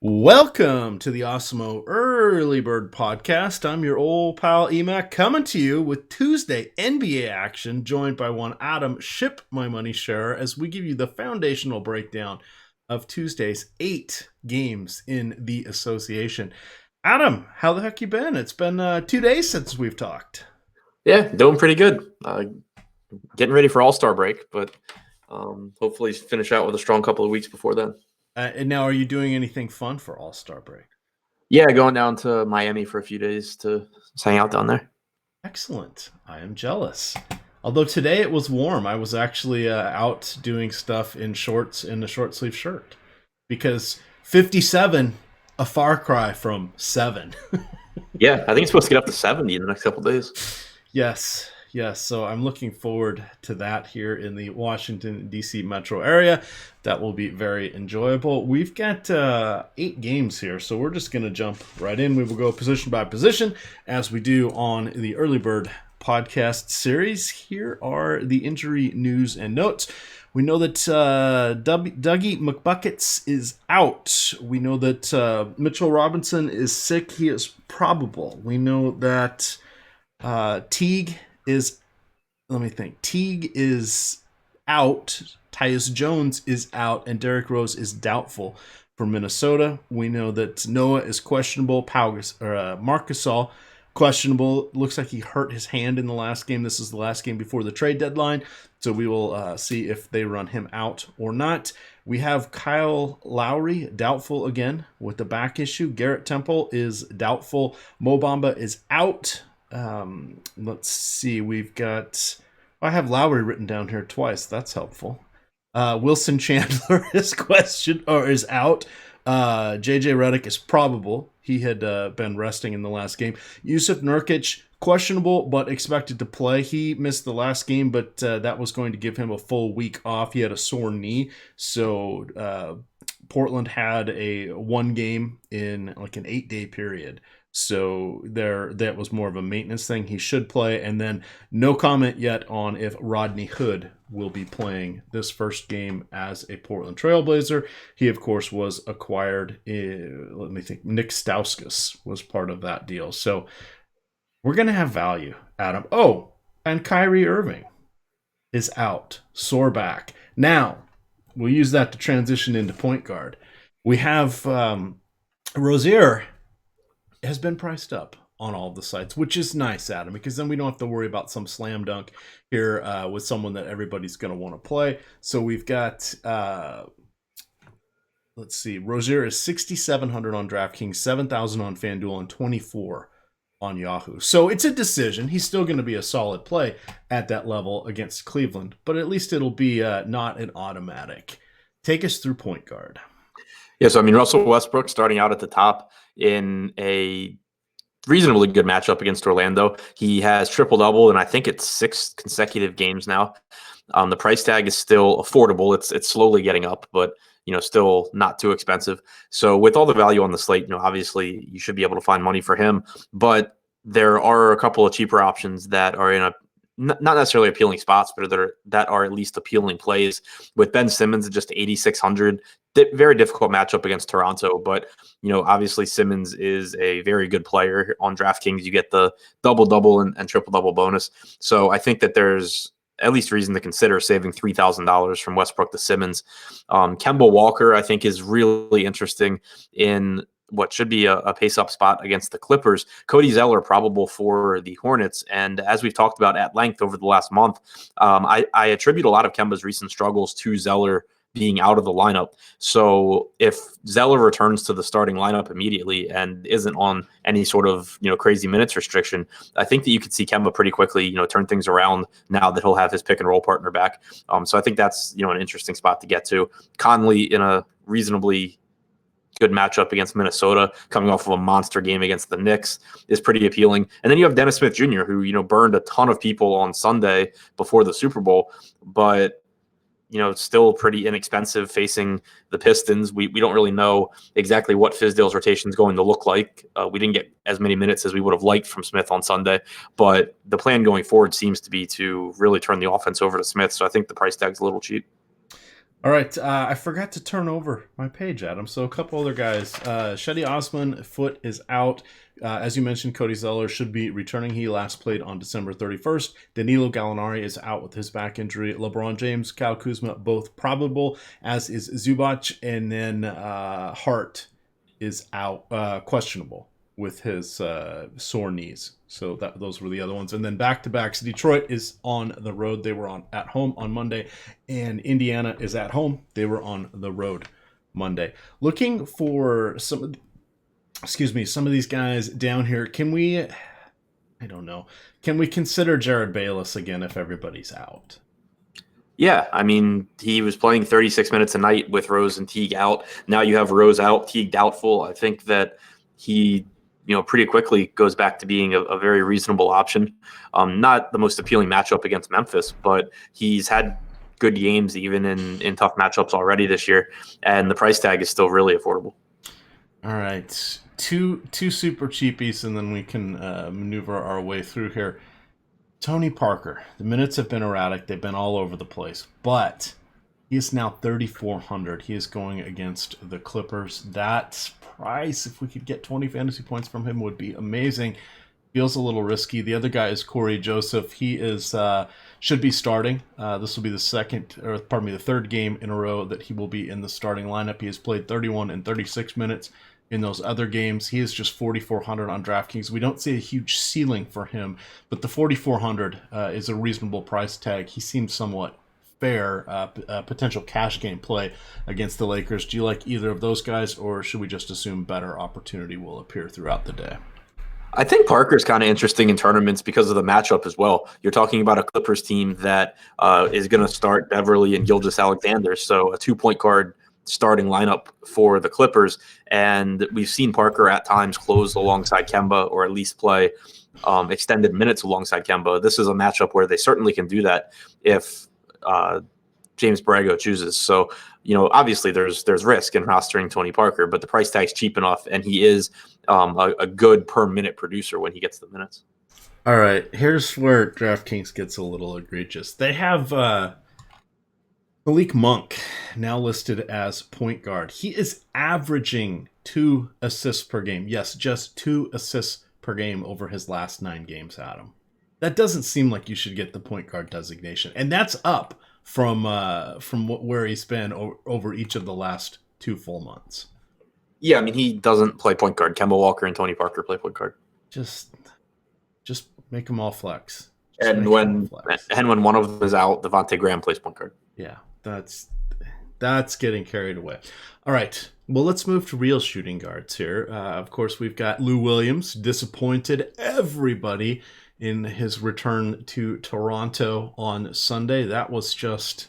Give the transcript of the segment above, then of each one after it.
Welcome to the Osmo Early Bird Podcast. I'm your old pal Emac coming to you with Tuesday NBA action, joined by one Adam Ship My Money Sharer as we give you the foundational breakdown of Tuesday's 8 games in the association. Adam, how the heck you been? It's been 2 days since we've talked. Yeah, doing pretty good. Getting ready for All-Star break, but hopefully finish out with a strong couple of weeks before then. And now, are you doing anything fun for All-Star break? Yeah, going down to Miami for a few days to just hang out down there. Excellent. I am jealous. Although today it was warm, I was actually out doing stuff in shorts in a short sleeve shirt because 57, a far cry from 7. Yeah, I think it's supposed to get up to 70 in the next couple of days. Yes. So I'm looking forward to that here in the Washington, D.C. metro area. That will be very enjoyable. We've got 8 games here, so we're just going to jump right in. We will go position by position as we do on the Early Bird podcast series. Here are the injury news and notes. We know that Dougie McBuckets is out. We know that Mitchell Robinson is sick. He is probable. We know that Teague is out. Tyus Jones is out, and Derrick Rose is doubtful for Minnesota. We know that Noah is questionable. Marc Gasol questionable. Looks like he hurt his hand in the last game. This is the last game before the trade deadline, so we will see if they run him out or not. We have Kyle Lowry doubtful again with the back issue. Garrett Temple is doubtful. Mo Bamba is out. Let's see. I have Lowry written down here twice. That's helpful. Wilson Chandler is out. JJ Redick is probable. He had been resting in the last game. Yusuf Nurkic, questionable, but expected to play. He missed the last game, but that was going to give him a full week off. He had a sore knee. So Portland had a 1 game in like an 8-day period. So that was more of a maintenance thing. He should play. And then no comment yet on if Rodney Hood will be playing this first game as a Portland Trailblazer. He, of course, was acquired. Nick Stauskas was part of that deal. So we're going to have value, Adam. Oh, and Kyrie Irving is out. Sore back. Now, we'll use that to transition into point guard. We have Rozier has been priced up on all of the sites, which is nice, Adam, because then we don't have to worry about some slam dunk here with someone that everybody's going to want to play. So we've got, let's see, Rozier is 6,700 on DraftKings, 7,000 on FanDuel, and 24 on Yahoo. So it's a decision. He's still going to be a solid play at that level against Cleveland, but at least it'll be not an automatic. Take us through point guard. Yeah, so I mean, Russell Westbrook starting out at the top in a reasonably good matchup against Orlando. He has triple-double, and I think it's 6 consecutive games now. The price tag is still affordable. It's slowly getting up, but still not too expensive. So with all the value on the slate, obviously you should be able to find money for him. But there are a couple of cheaper options that are in a not necessarily appealing spots, but that are at least appealing plays. With Ben Simmons at just 8,600, very difficult matchup against Toronto. But obviously Simmons is a very good player on DraftKings. You get the double-double and triple-double bonus. So I think that there's at least reason to consider saving $3,000 from Westbrook to Simmons. Kemba Walker, I think, is really interesting in what should be a pace-up spot against the Clippers. Cody Zeller probable for the Hornets. And as we've talked about at length over the last month, I attribute a lot of Kemba's recent struggles to Zeller being out of the lineup. So if Zeller returns to the starting lineup immediately and isn't on any sort of crazy minutes restriction, I think that you could see Kemba pretty quickly turn things around now that he'll have his pick and roll partner back. So I think that's an interesting spot to get to. Conley in a reasonably good matchup against Minnesota, coming off of a monster game against the Knicks, is pretty appealing. And then you have Dennis Smith Jr., who burned a ton of people on Sunday before the Super Bowl, but still pretty inexpensive facing the Pistons. We don't really know exactly what Fizdale's rotation is going to look like. We didn't get as many minutes as we would have liked from Smith on Sunday, but the plan going forward seems to be to really turn the offense over to Smith. So I think the price tag's a little cheap. All right, I forgot to turn over my page, Adam. So a couple other guys. Shetty Osman, foot is out. As you mentioned, Cody Zeller should be returning. He last played on December 31st. Danilo Gallinari is out with his back injury. LeBron James, Kyle Kuzma, both probable, as is Zubac. And then Hart is out, questionable with his sore knees. So those were the other ones. And then back-to-backs. Detroit is on the road. They were at home on Monday. And Indiana is at home. They were on the road Monday. Looking for some of these guys down here. I don't know. Can we consider Jared Bayless again if everybody's out? Yeah, I mean, he was playing 36 minutes a night with Rose and Teague out. Now you have Rose out, Teague doubtful. I think that he, pretty quickly goes back to being a very reasonable option. Not the most appealing matchup against Memphis, but he's had good games even in tough matchups already this year, and the price tag is still really affordable. All right, two super cheapies, and then we can maneuver our way through here. Tony Parker. The minutes have been erratic. They've been all over the place, but he is now 3,400. He is going against the Clippers. That price, if we could get 20 fantasy points from him, would be amazing. Feels a little risky. The other guy is Corey Joseph. He is should be starting. This will be the third game in a row that he will be in the starting lineup. He has played 31 and 36 minutes in those other games. He is just 4,400 on DraftKings. We don't see a huge ceiling for him, but the 4,400 is a reasonable price tag. He seems somewhat fair potential cash game play against the Lakers. Do you like either of those guys, or should we just assume better opportunity will appear throughout the day? I think Parker's kind of interesting in tournaments because of the matchup as well. You're talking about a Clippers team that is going to start Beverly and Gilgeous-Alexander, so a 2-point guard starting lineup for the Clippers. And we've seen Parker at times close alongside Kemba, or at least play extended minutes alongside Kemba. This is a matchup where they certainly can do that if James Borrego chooses. So, obviously there's risk in rostering Tony Parker, but the price tag's cheap enough, and he is a good per minute producer when he gets the minutes. All right, here's where DraftKings gets a little egregious. They have Malik Monk now listed as point guard. He is averaging 2 assists per game. Yes, just 2 assists per game over his last 9 games, Adam. That doesn't seem like you should get the point guard designation, and that's up from where he's been over each of the last 2 full months. Yeah, I mean, he doesn't play point guard. Kemba Walker and Tony Parker play point guard. Just make them all flex. And when one of them is out, Devontae Graham plays point guard. Yeah, that's getting carried away. All right, well, let's move to real shooting guards here. Of course, we've got Lou Williams, disappointed everybody in his return to Toronto on Sunday. That was just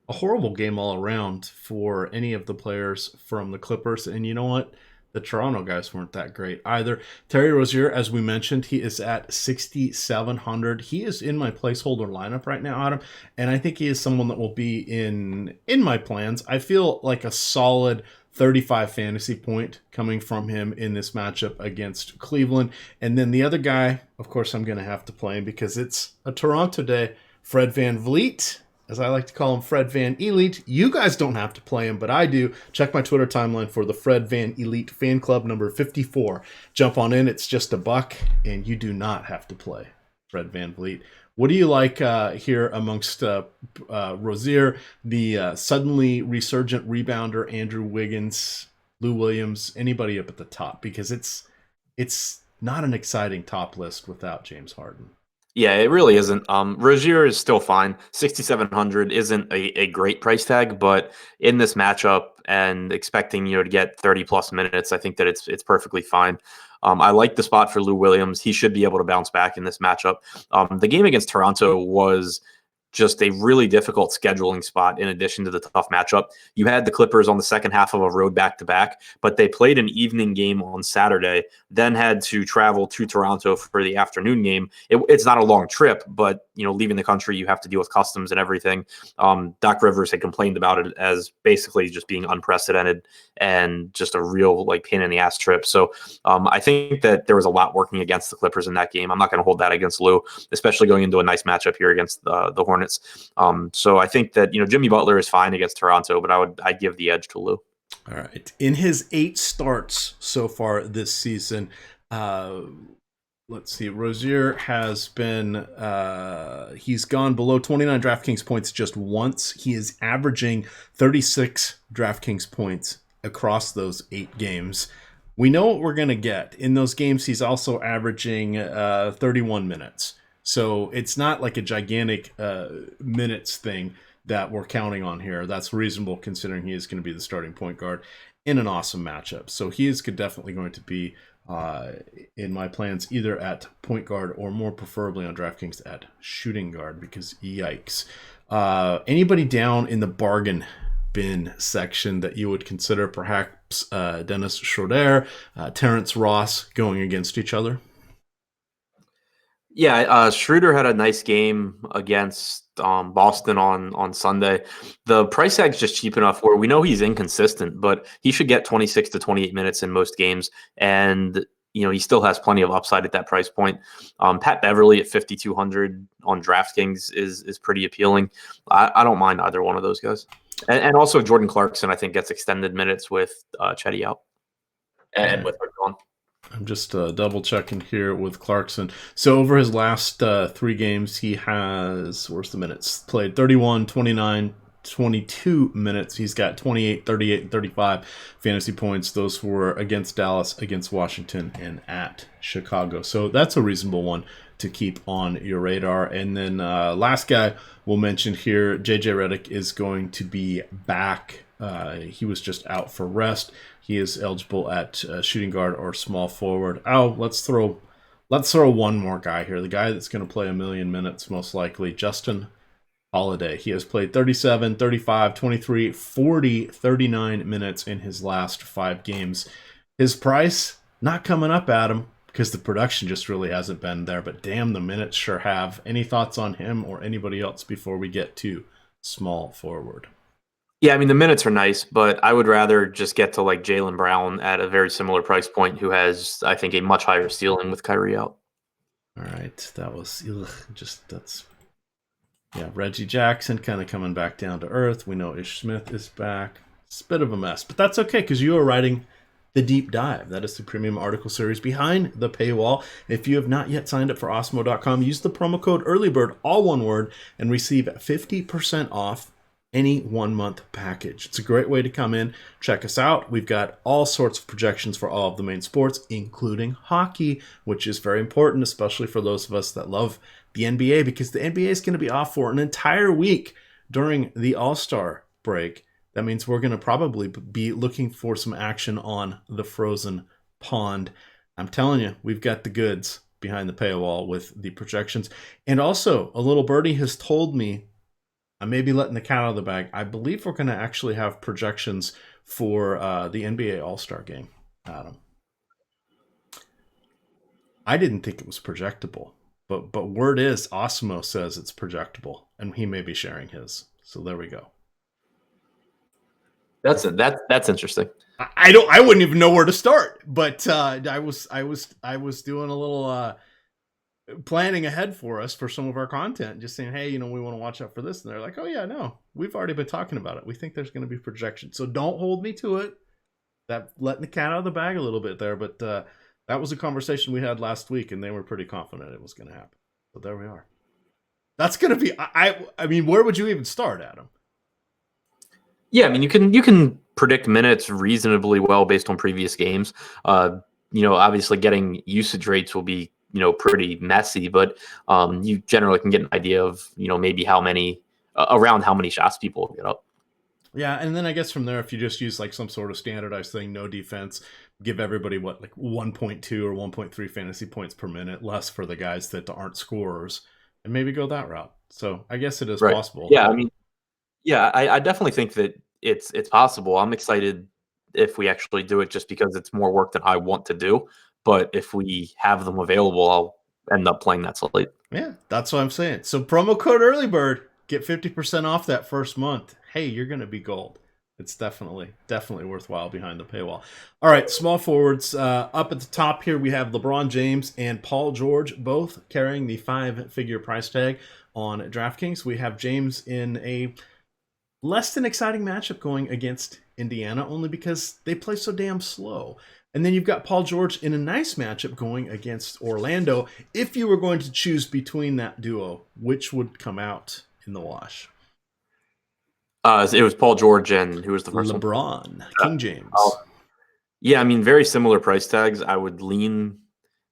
a horrible game all around for any of the players from the Clippers. And you know what? The Toronto guys weren't that great either. Terry Rozier, as we mentioned, he is at 6,700. He is in my placeholder lineup right now, Adam, and I think he is someone that will be in my plans. I feel like a solid 35 fantasy point coming from him in this matchup against Cleveland. And then the other guy, of course, I'm going to have to play him because it's a Toronto day, Fred VanVleet, as I like to call him, Fred Van Elite. You guys don't have to play him, but I do. Check my Twitter timeline for the Fred Van Elite fan club number 54. Jump on in. It's just $1, and you do not have to play Fred VanVleet. What do you like here amongst Rozier, the suddenly resurgent rebounder, Andrew Wiggins, Lou Williams, anybody up at the top? Because it's not an exciting top list without James Harden. Yeah, it really isn't. Rozier is still fine. 6,700 isn't a great price tag, but in this matchup and expecting to get 30+ minutes, I think that it's perfectly fine. I like the spot for Lou Williams. He should be able to bounce back in this matchup. The game against Toronto was just a really difficult scheduling spot in addition to the tough matchup. You had the Clippers on the second half of a road back-to-back, but they played an evening game on Saturday, then had to travel to Toronto for the afternoon game. It's not a long trip, but leaving the country, you have to deal with customs and everything. Doc Rivers had complained about it as basically just being unprecedented and just a real like pain in the ass trip. So I think that there was a lot working against the Clippers in that game. I'm not going to hold that against Lou, especially going into a nice matchup here against the Hornets. So I think that Jimmy Butler is fine against Toronto, but I'd give the edge to Lou. All right. In his 8 starts so far this season, let's see, Rozier has been, he's gone below 29 DraftKings points just once. He is averaging 36 DraftKings points across those 8 games. We know what we're going to get. In those games, he's also averaging 31 minutes. So it's not like a gigantic minutes thing that we're counting on here. That's reasonable considering he is going to be the starting point guard in an awesome matchup. So he is definitely going to be in my plans either at point guard or more preferably on DraftKings at shooting guard because yikes. Anybody down in the bargain bin section that you would consider perhaps Dennis Schroeder, Terrence Ross going against each other? Yeah, Schroeder had a nice game against Boston on Sunday. The price tag's just cheap enough where we know he's inconsistent, but he should get 26 to 28 minutes in most games. And, he still has plenty of upside at that price point. Pat Beverly at 5,200 on DraftKings is pretty appealing. I don't mind either one of those guys. And also Jordan Clarkson, I think, gets extended minutes with Chetty out and with Rick on. I'm just double checking here with Clarkson. So over his last 3 games, he has, where's the minutes? Played 31, 29, 22 minutes. He's got 28, 38, and 35 fantasy points. Those were against Dallas, against Washington, and at Chicago. So that's a reasonable one to keep on your radar. And then last guy we'll mention here, JJ Redick is going to be back. He was just out for rest. He is eligible at shooting guard or small forward. Oh, let's throw one more guy here. The guy that's going to play a million minutes most likely, Justin Holiday. He has played 37, 35, 23, 40, 39 minutes in his last 5 games. His price not coming up, Adam, because the production just really hasn't been there, but damn, the minutes sure have. Any thoughts on him or anybody else before we get to small forward? Yeah, I mean, the minutes are nice, but I would rather just get to like Jaylen Brown at a very similar price point who has, I think, a much higher ceiling with Kyrie out. All right. That was Reggie Jackson kind of coming back down to earth. We know Ish Smith is back. It's a bit of a mess, but that's okay because you are writing the deep dive. That is the premium article series behind the paywall. If you have not yet signed up for Osmo.com, use the promo code EARLYBIRD, all one word, and receive 50% off any 1-month package. It's a great way to come in, check us out. We've got all sorts of projections for all of the main sports, including hockey, which is very important, especially for those of us that love the NBA, because the NBA is going to be off for an entire week during the All-Star break. That means we're going to probably be looking for some action on the frozen pond. I'm telling you, we've got the goods behind the paywall with the projections. And also, a little birdie has told me I may be letting the cat out of the bag. I believe we're going to actually have projections for the NBA All-Star game, Adam. I didn't think it was projectable, but word is Osmo says it's projectable, and he may be sharing his. So there we go. That's interesting. I wouldn't even know where to start, but I was doing a little planning ahead for us for some of our content, just saying, hey, we want to watch out for this. And they're like, oh yeah, no, we've already been talking about it. We think there's going to be projection. So don't hold me to it. That letting the cat out of the bag a little bit there, but that was a conversation we had last week and they were pretty confident it was going to happen. So there we are. That's going to be, I mean, where would you even start, Adam? Yeah, I mean, you can predict minutes reasonably well based on previous games. Obviously getting usage rates will be pretty messy, but you generally can get an idea of, maybe around how many shots people will get up. Yeah, and then I guess from there, if you just use like some sort of standardized thing, no defense, give everybody like 1.2 or 1.3 fantasy points per minute, less for the guys that aren't scorers, and maybe go that route. So I guess it is possible. Yeah, I mean, I definitely think that it's possible. I'm excited if we actually do it just because it's more work than I want to do. But if we have them available, end up playing that slate. Yeah, that's what I'm saying. So promo code earlybird, get 50% off that first month. Hey, you're going to be gold. It's definitely worthwhile behind the paywall. All right, small forwards. Up at the top here, we have LeBron James and Paul George, both carrying the 5-figure price tag on DraftKings. We have James in a less than exciting matchup going against Indiana, only because they play so damn slow. And then you've got Paul George in a nice matchup going against Orlando. If you were going to choose between that duo, which would come out in the wash? It was Paul George and who was the first one? LeBron, King James. Oh, yeah, I mean, very similar price tags. I would lean,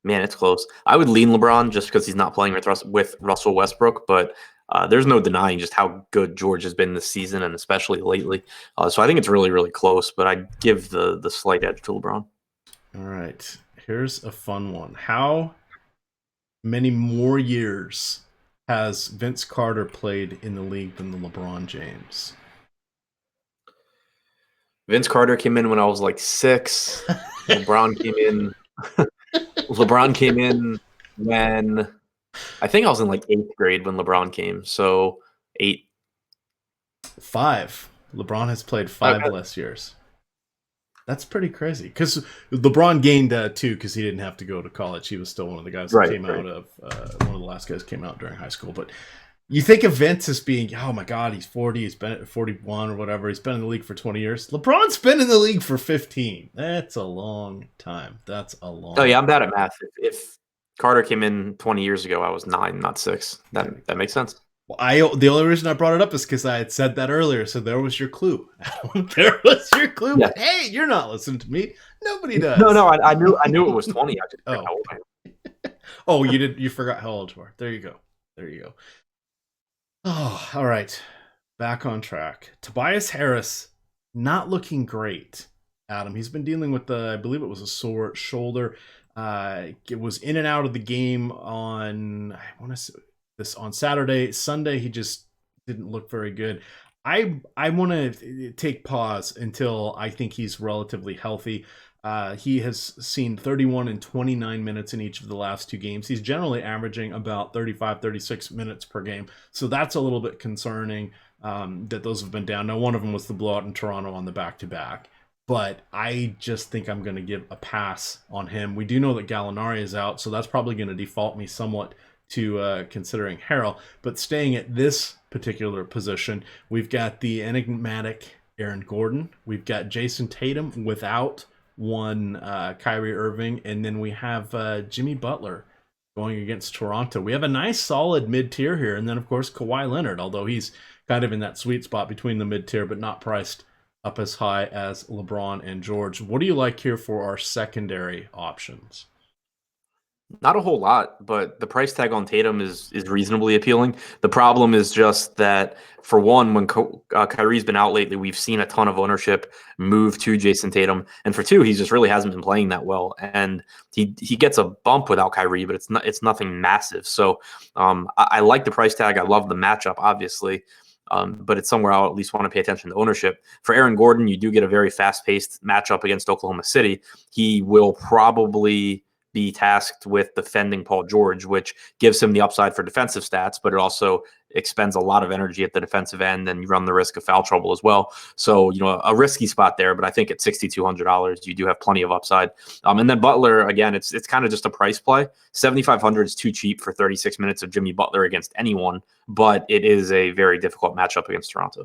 man, it's close. I would lean LeBron just because he's not playing with Russell Westbrook, but there's no denying just how good George has been this season and especially lately. So I think it's really, really close, but I'd give the slight edge to LeBron. All right, here's a fun one. How many more years has Vince Carter played in the league than the LeBron James? Vince Carter came in when I was like 6. LeBron came in. LeBron came in when I think I was in like 8th grade when LeBron came. So 8. 5. LeBron has played 5 less years. That's pretty crazy because LeBron gained 2 because he didn't have to go to college. He was still one of the guys that came out of one of the last guys came out during high school. But you think of Vince as being, oh my God, he's 40, he's been at 41 or whatever. He's been in the league for 20 years. LeBron's been in the league for 15. That's a long time. Oh yeah, I'm bad at math. If Carter came in 20 years ago, I was 9, not 6. That makes sense. Well, the only reason I brought it up is because I had said that earlier, so there was your clue. There was your clue. Yeah. But hey, you're not listening to me. Nobody does. No, I knew it was 20. I just how old I am. Oh, you did. You forgot how old you are. There you go. Oh, all right. Back on track. Tobias Harris not looking great. Adam, he's been dealing with I believe it was a sore shoulder. It was in and out of the game on, I want to say, this on Saturday. Sunday, he just didn't look very good. I want to take pause until I think he's relatively healthy. He has seen 31 and 29 minutes in each of the last 2 games. He's generally averaging about 35, 36 minutes per game. So that's a little bit concerning that those have been down. Now, one of them was the blowout in Toronto on the back-to-back. But I just think I'm going to give a pass on him. We do know that Gallinari is out, so that's probably going to default me somewhat to considering Harrell. But staying at this particular position, we've got the enigmatic Aaron Gordon. We've got Jason Tatum without one Kyrie Irving. And then we have Jimmy Butler going against Toronto. We have a nice solid mid-tier here. And then, of course, Kawhi Leonard, although he's kind of in that sweet spot between the mid-tier, but not priced up as high as LeBron and George. What do you like here for our secondary options? Not a whole lot, but the price tag on Tatum is reasonably appealing. The problem is just that, for one, when Kyrie's been out lately, we've seen a ton of ownership move to Jason Tatum, and for 2, he just really hasn't been playing that well. And he gets a bump without Kyrie, but it's nothing massive. So I like the price tag. I love the matchup, obviously. But it's somewhere I'll at least want to pay attention to ownership. For Aaron Gordon, you do get a very fast-paced matchup against Oklahoma City. He will probably be tasked with defending Paul George, which gives him the upside for defensive stats, but it also expends a lot of energy at the defensive end, and you run the risk of foul trouble as well. So, a risky spot there, but I think at $6,200, you do have plenty of upside. And then Butler, again, it's kind of just a price play. $7,500 is too cheap for 36 minutes of Jimmy Butler against anyone, but it is a very difficult matchup against Toronto.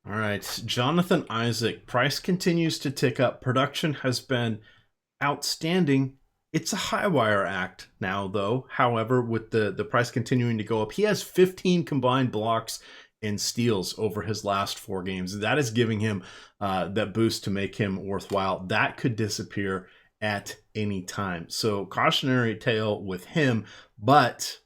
All right, Jonathan Isaac, price continues to tick up. Production has been outstanding. It's a high wire act now, though. However, with the price continuing to go up, he has 15 combined blocks and steals over his last 4 games. That is giving him that boost to make him worthwhile. That could disappear at any time. So cautionary tale with him, but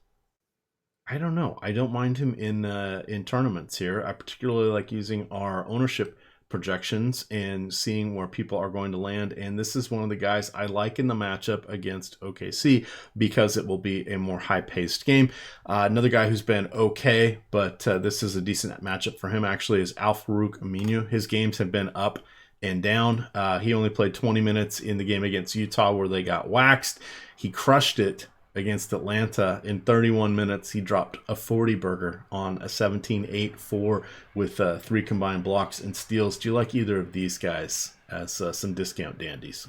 I don't know. I don't mind him in tournaments here. I particularly like using our ownership projections and seeing where people are going to land. And this is one of the guys I like in the matchup against OKC because it will be a more high-paced game. Another guy who's been okay, but this is a decent matchup for him actually, is Al-Farouq Aminu. His games have been up and down. He only played 20 minutes in the game against Utah where they got waxed. He crushed it against Atlanta. In 31 minutes, he dropped a 40 burger on a 17-8-4 with 3 combined blocks and steals. Do you like either of these guys as some discount dandies?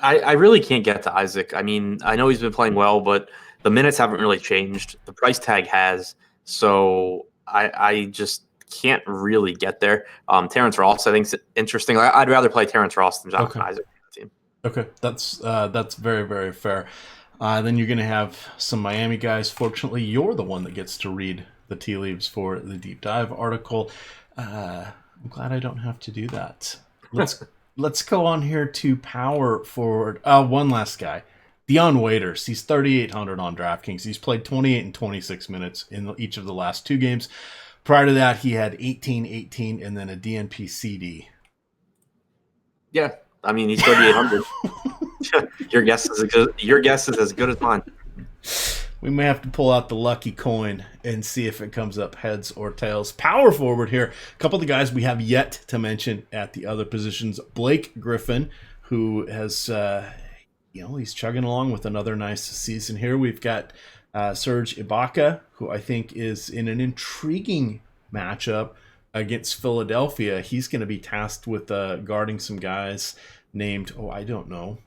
I really can't get to Isaac. I mean, I know he's been playing well, but the minutes haven't really changed. The price tag has, so I just can't really get there. Terrence Ross, I think, is interesting. I'd rather play Terrence Ross than Jonathan Okay. Isaac on the team. Okay, that's very very fair. Then you're gonna have some Miami guys. Fortunately, you're the one that gets to read the tea leaves for the deep dive article. I'm glad I don't have to do that. Let's let's go on here to power forward. One last guy, Dion Waiters. He's 3,800 on DraftKings. He's played 28 and 26 minutes in each of the last 2 games. Prior to that, he had 18, 18, and then a DNP CD. Yeah, I mean, he's 3,800. Your guess is as good as mine. We may have to pull out the lucky coin and see if it comes up heads or tails. Power forward here. A couple of the guys we have yet to mention at the other positions. Blake Griffin, who has, he's chugging along with another nice season here. We've got Serge Ibaka, who I think is in an intriguing matchup against Philadelphia. He's going to be tasked with guarding some guys named, I don't know,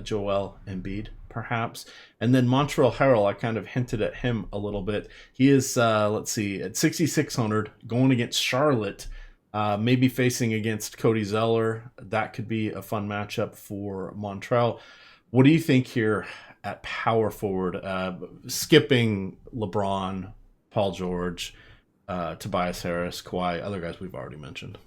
Joel Embiid, perhaps. And then Montreal Harrell, I kind of hinted at him a little bit. He is, at 6,600, going against Charlotte, maybe facing against Cody Zeller. That could be a fun matchup for Montreal. What do you think here at power forward? Skipping LeBron, Paul George, Tobias Harris, Kawhi, other guys we've already mentioned.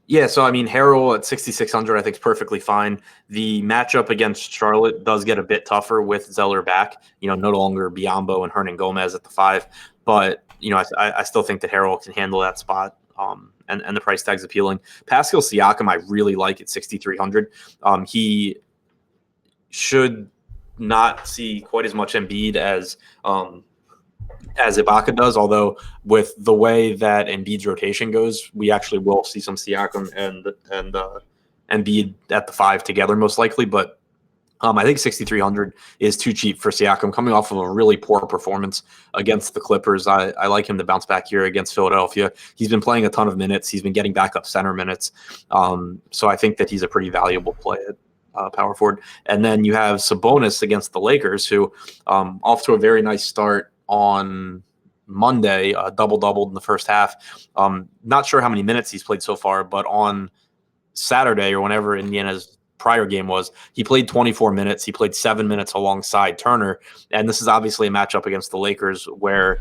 Yeah, so I mean, Harrell at 6,600, I think is perfectly fine. The matchup against Charlotte does get a bit tougher with Zeller back. No longer Biyombo and Hernan Gomez at the 5, but I still think that Harrell can handle that spot. And the price tag's appealing. Pascal Siakam, I really like at 6,300. He should not see quite as much Embiid as Ibaka does, although with the way that Embiid's rotation goes, we actually will see some Siakam and Embiid at the 5 together most likely. But I think 6,300 is too cheap for Siakam coming off of a really poor performance against the Clippers. I like him to bounce back here against Philadelphia. He's been playing a ton of minutes. He's been getting backup center minutes. So I think that he's a pretty valuable play at power forward. And then you have Sabonis against the Lakers, who off to a very nice start on Monday, doubled in the first half. Not sure how many minutes he's played so far, but on Saturday or whenever Indiana's prior game was, he played 24 minutes. He played 7 minutes alongside Turner. And this is obviously a matchup against the Lakers where,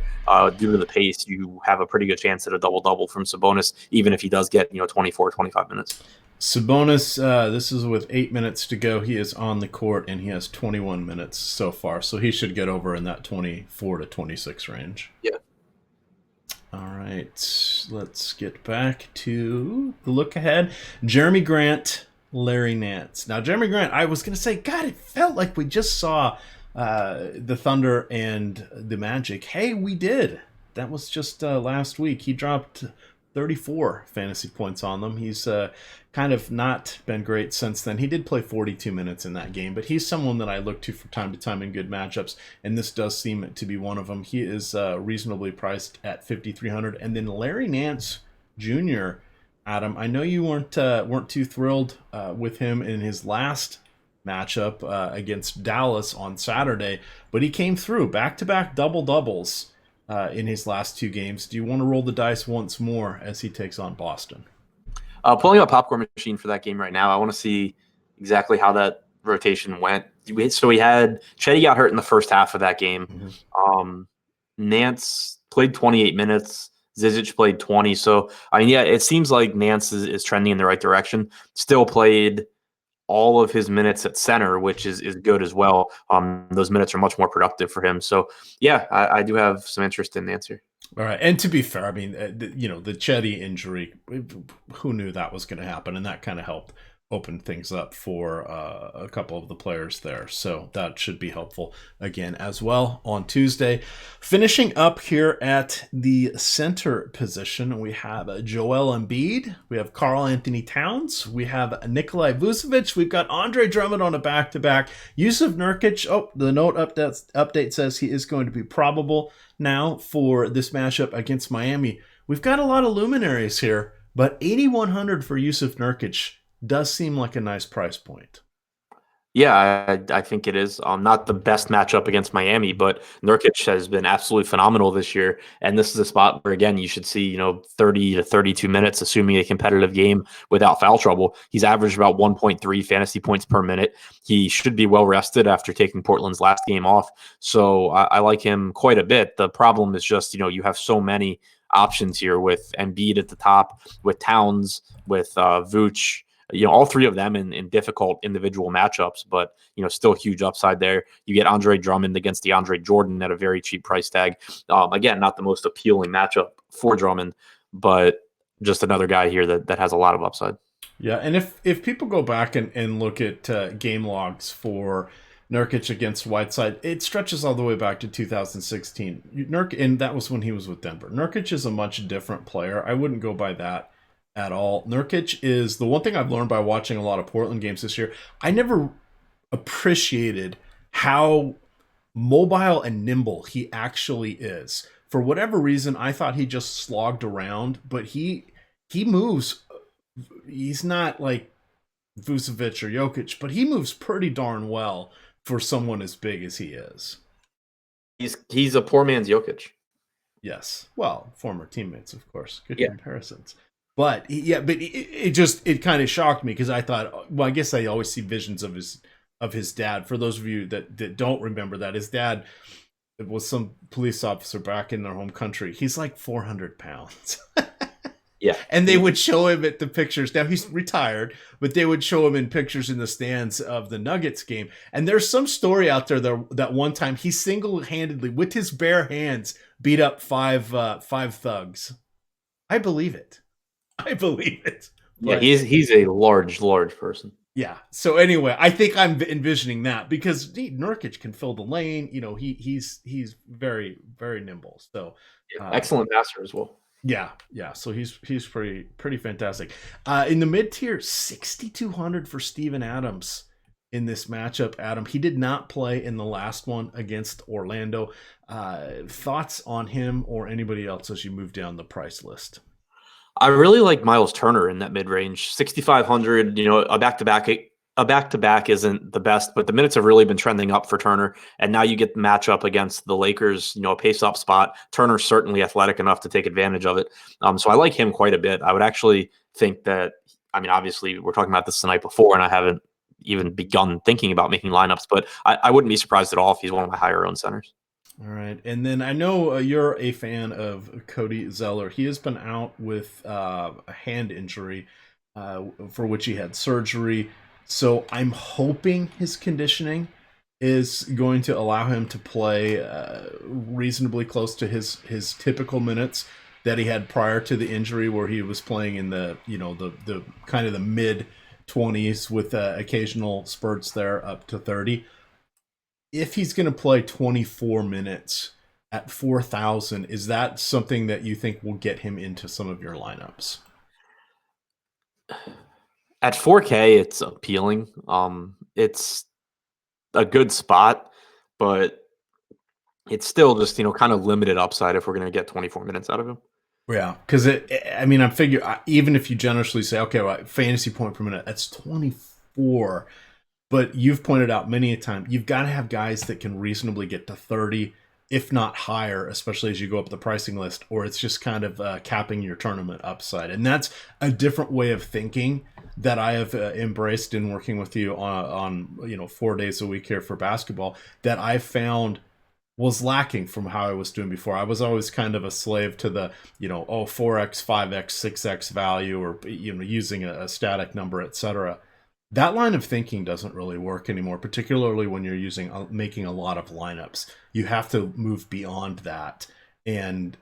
due to the pace, you have a pretty good chance at a double-double from Sabonis, even if he does get 24, 25 minutes. Sabonis, this is with 8 minutes to go. He is on the court, and he has 21 minutes so far. So he should get over in that 24 to 26 range. Yeah. All right. Let's get back to the look ahead. Jeremy Grant, Larry Nance. Now, Jeremy Grant, I was going to say, God, it felt like we just saw the Thunder and the Magic. Hey, we did. That was just last week. He dropped 34 fantasy points on them. He's kind of not been great since then. He did play 42 minutes in that game, but he's someone that I look to from time to time in good matchups, and this does seem to be one of them. He is reasonably priced at 5,300. And then Larry Nance Jr., Adam, I know you weren't too thrilled with him in his last matchup against Dallas on Saturday, but he came through back-to-back double-doubles in his last 2 games. Do you want to roll the dice once more as he takes on Boston? Pulling up popcorn machine for that game right now. I want to see exactly how that rotation went. So we had Chetty got hurt in the first half of that game. Mm-hmm. Nance played 28 minutes. Zizic played 20. So, I mean, yeah, it seems like Nance is trending in the right direction. Still played all of his minutes at center, which is good as well. Those minutes are much more productive for him. So, yeah, I do have some interest in Nance here. All right, and to be fair, I mean, the Chetty injury, who knew that was going to happen, and that kind of helped open things up for a couple of the players there. So that should be helpful again as well on Tuesday. Finishing up here at the center position, we have Joel Embiid, we have Karl Anthony Towns, we have Nikolai Vucevic, we've got Andre Drummond on a back-to-back. Yusuf Nurkic, the note update says he is going to be probable now for this matchup against Miami. We've got a lot of luminaries here, but 8,100 for Yusuf Nurkic does seem like a nice price point. Yeah, I think it is. Not the best matchup against Miami, but Nurkic has been absolutely phenomenal this year. And this is a spot where, again, you should see, 30 to 32 minutes, assuming a competitive game without foul trouble. He's averaged about 1.3 fantasy points per minute. He should be well rested after taking Portland's last game off. So I like him quite a bit. The problem is just, you have so many options here with Embiid at the top, with Towns, with Vooch. All three of them in difficult individual matchups, but, still huge upside there. You get Andre Drummond against DeAndre Jordan at a very cheap price tag. Again, not the most appealing matchup for Drummond, but just another guy here that has a lot of upside. Yeah, and if people go back and look at game logs for Nurkic against Whiteside, it stretches all the way back to 2016. And that was when he was with Denver. Nurkic is a much different player. I wouldn't go by that at all. Nurkic is the one thing I've learned by watching a lot of Portland games this year. I never appreciated how mobile and nimble he actually is. For whatever reason, I thought he just slogged around, but he moves. He's not like Vucevic or Jokic, but he moves pretty darn well for someone as big as he is. He's a poor man's Jokic. Yes. Well, former teammates, of course. Good comparisons. But it kind of shocked me because I thought, well, I guess I always see visions of his dad. For those of you that don't remember that, his dad was some police officer back in their home country. He's like 400 pounds. Yeah. And they would show him at the pictures. Now he's retired, but they would show him in pictures in the stands of the Nuggets game. And there's some story out there that one time he single-handedly, with his bare hands, beat up five thugs. I believe it. Yeah, he's a large person. Yeah. So anyway, I think I'm envisioning that because Nurkic can fill the lane. He's very, very nimble. So excellent passer as well. Yeah. So he's pretty fantastic. In the mid tier, 6,200 for Steven Adams in this matchup. Adam, he did not play in the last one against Orlando. Thoughts on him or anybody else as you move down the price list? I really like Miles Turner in that mid-range, 6,500. A back-to-back isn't the best, but the minutes have really been trending up for Turner. And now you get the matchup against the Lakers, a pace-up spot. Turner's certainly athletic enough to take advantage of it. So I like him quite a bit. I would actually think that, obviously we're talking about this the night before, and I haven't even begun thinking about making lineups, but I wouldn't be surprised at all if he's one of my higher-owned centers. All right. And then I know you're a fan of Cody Zeller. He has been out with a hand injury for which he had surgery. So I'm hoping his conditioning is going to allow him to play reasonably close to his typical minutes that he had prior to the injury, where he was playing in the kind of the mid 20s with occasional spurts there up to 30. If he's going to play 24 minutes at 4,000, is that something that you think will get him into some of your lineups? At 4K, it's appealing. It's a good spot, but it's still just, kind of limited upside if we're going to get 24 minutes out of him. Yeah, because I'm figuring even if you generously say, okay, well, fantasy point per minute, that's 24. But you've pointed out many a time, you've got to have guys that can reasonably get to 30, if not higher, especially as you go up the pricing list, or it's just kind of capping your tournament upside. And that's a different way of thinking that I have embraced in working with you on 4 days a week here for basketball, that I found was lacking from how I was doing before. I was always kind of a slave to the, 4x, 5x, 6x value, or, using a static number, etc. That line of thinking doesn't really work anymore, particularly when you're making a lot of lineups. You have to move beyond that. And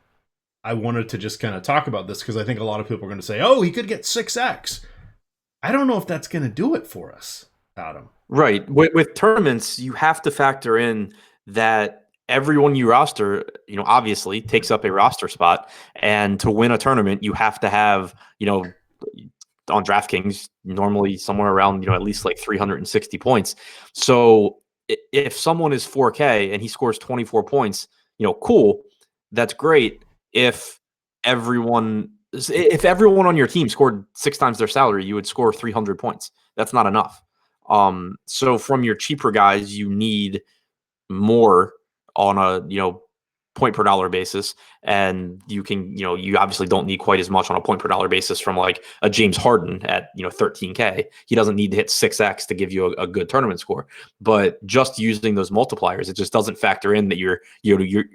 I wanted to just kind of talk about this because I think a lot of people are going to say, oh, he could get 6x. I don't know if that's going to do it for us, Adam. Right. With tournaments, you have to factor in that everyone you roster, obviously takes up a roster spot. And to win a tournament, you have to have, on DraftKings, normally somewhere around, at least like 360 points. So if someone is 4K and he scores 24 points, cool. That's great. If everyone on your team scored 6 times their salary, you would score 300 points. That's not enough. So from your cheaper guys, you need more on a point per dollar basis, and you obviously don't need quite as much on a point per dollar basis from like a James Harden at 13K. He doesn't need to hit 6x to give you a good tournament score, but just using those multipliers, it just doesn't factor in that you're the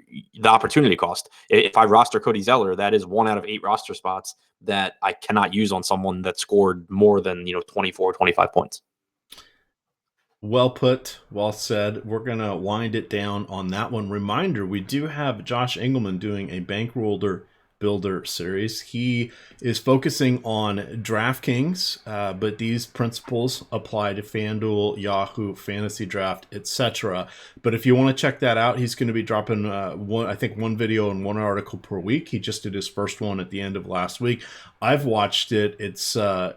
opportunity cost. If I roster Cody Zeller, that is 1 out of 8 roster spots that I cannot use on someone that scored more than 24, 25 points. Well put, well said. We're going to wind it down on that one. Reminder, we do have Josh Engelman doing a bankroller builder series. He is focusing on DraftKings, but these principles apply to FanDuel, Yahoo, Fantasy Draft, etc. But if you want to check that out, he's going to be dropping one video and 1 article per week. He just did his first one at the end of last week. I've watched it. It's a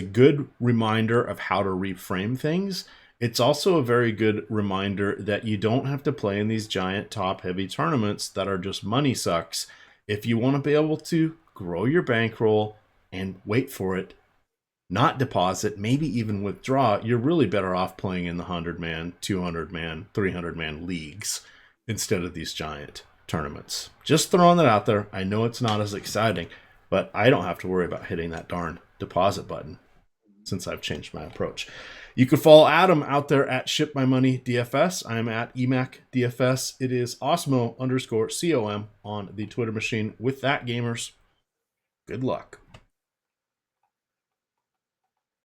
good reminder of how to reframe things. It's also a very good reminder that you don't have to play in these giant top-heavy tournaments that are just money sucks. If you want to be able to grow your bankroll and wait for it, not deposit, maybe even withdraw, you're really better off playing in the 100-man, 200-man, 300-man leagues instead of these giant tournaments. Just throwing that out there. I know it's not as exciting, but I don't have to worry about hitting that darn deposit button since I've changed my approach. You can follow Adam out there at Ship My Money DFS. I am at EMAC DFS. It is Osmo_COM on the Twitter machine. With that, gamers, good luck.